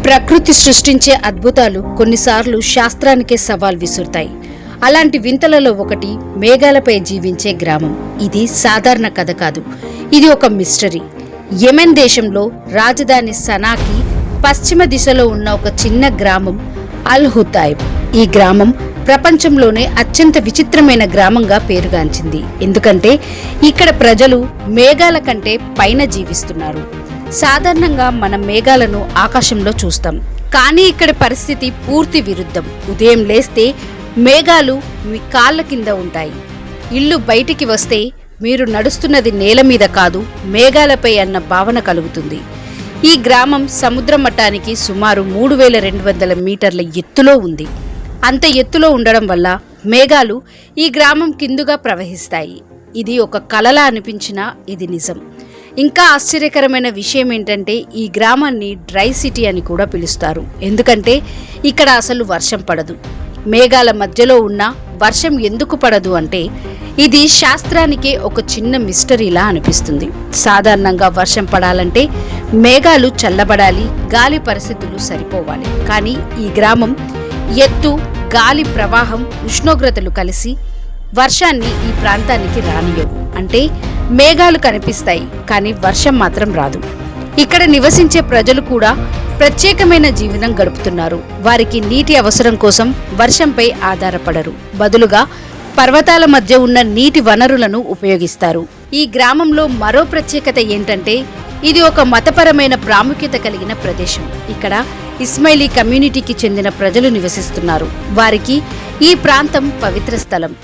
ప్రకృతి సృష్టించే అద్భుతాలు కొన్నిసార్లు శాస్త్రానికే సవాల్ విసురుతాయి. అలాంటి వింతలలో ఒకటి మేఘాలపై జీవించే గ్రామం. ఇది సాధారణ కథ కాదు, ఇది ఒక మిస్టరీ. యెమెన్ దేశంలో రాజధాని సనాకి పశ్చిమ దిశలో ఉన్న ఒక చిన్న గ్రామం అల్ హుతైబ్. ఈ గ్రామం ప్రపంచంలోనే అత్యంత విచిత్రమైన గ్రామంగా పేరుగాంచింది. ఎందుకంటే ఇక్కడ ప్రజలు మేఘాల కంటే పైన జీవిస్తున్నారు. సాధారణంగా మనం మేఘాలను ఆకాశంలో చూస్తాం, కానీ ఇక్కడ పరిస్థితి పూర్తి విరుద్ధం. ఉదయం లేస్తే మేఘాలు మీ కాళ్ళ కింద ఉంటాయి. ఇల్లు బయటికి వస్తే మీరు నడుస్తున్నది నేల మీద కాదు, మేఘాలపై అన్న భావన కలుగుతుంది. ఈ గ్రామం సముద్ర మట్టానికి సుమారు 3200 మీటర్ల ఎత్తులో ఉంది. అంత ఎత్తులో ఉండడం వల్ల మేఘాలు ఈ గ్రామం కిందుగా ప్రవహిస్తాయి. ఇది ఒక కలలా అనిపించినా ఇది నిజం. ఇంకా ఆశ్చర్యకరమైన విషయం ఏంటంటే ఈ గ్రామాన్ని డ్రై సిటీ అని కూడా పిలుస్తారు. ఎందుకంటే ఇక్కడ అసలు వర్షం పడదు. మేఘాల మధ్యలో ఉన్న వర్షం ఎందుకు పడదు అంటే ఇది శాస్త్రానికే ఒక చిన్న మిస్టరీలా అనిపిస్తుంది. సాధారణంగా వర్షం పడాలంటే మేఘాలు చల్లబడాలి, గాలి పరిస్థితులు సరిపోవాలి. కానీ ఈ గ్రామం ఎత్తు, గాలి ప్రవాహం, ఉష్ణోగ్రతలు కలిసి వర్షాన్ని ఈ ప్రాంతానికి రానియవు. అంటే మేఘాలు కనిపిస్తాయి కానీ వర్షం మాత్రం రాదు. ఇక్కడ నివసించే ప్రజలు కూడా ప్రత్యేకమైన జీవనం గడుపుతున్నారు. వారికి నీటి అవసరం కోసం వర్షంపై ఆధారపడరు. బదులుగా పర్వతాల మధ్య ఉన్న నీటి వనరులను ఉపయోగిస్తారు. ఈ గ్రామంలో మరో ప్రత్యేకత ఏంటంటే ఇది ఒక మతపరమైన ప్రాముఖ్యత కలిగిన ప్రదేశం. ఇక్కడ ఇస్మాయిలీ కమ్యూనిటీకి చెందిన ప్రజలు నివసిస్తున్నారు. వారికి ఈ ప్రాంతం పవిత్ర స్థలం.